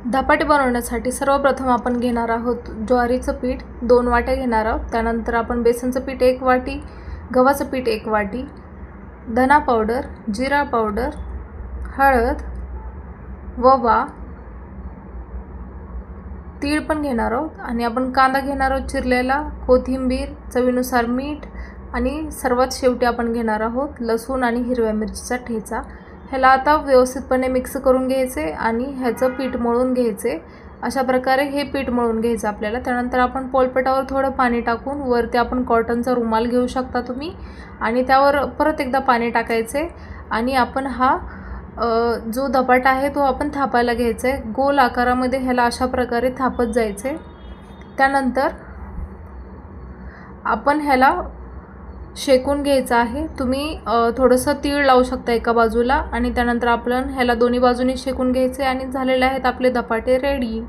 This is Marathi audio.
धपाटे बनवण्यासाठी सर्वप्रथम आपण घेणार आहोत ज्वारीचं पीठ 2 वाट्या घेणार आहोत। त्यानंतर आपण बेसनचं पीठ 1 वाटी, गव्हाचं पीठ 1 वाटी, धना पावडर, जिरा पावडर, हळद, ओवा, तीळ पण घेणार आहोत आणि आपण कांदा घेणार आहोत चिरलेला, कोथिंबीर, चवीनुसार मीठ आणि सर्वात शेवटी आपण घेणार आहोत लसूण आणि हिरव्या मिरचीचा ठेचा। ह्याला आता व्यवस्थितपणे मिक्स करून घ्यायचे आणि ह्याचं पीठ मळून घ्यायचे। अशा प्रकारे हे पीठ मळून घ्यायचं आपल्याला। त्यानंतर आपण पोळपाटावर थोडं पाणी टाकून वरती आपण कॉटनचा रुमाल घेऊ शकता तुम्ही आणि त्यावर परत एकदा पाणी टाकायचे आणि आपण हा जो धपाटा आहे तो आपण थापायला घ्यायचा आहे। गोल आकारामध्ये ह्याला अशा प्रकारे थापत जायचे। त्यानंतर आपण ह्याला शेकून घ्यायचं आहे। तुम्ही थोडंसं तीळ लावू शकता एका बाजूला आणि त्यानंतर आपण ह्याला दोन्ही बाजूनी शेकून घ्यायचे आणि झालेले आहेत आपले धपाटे रेडी।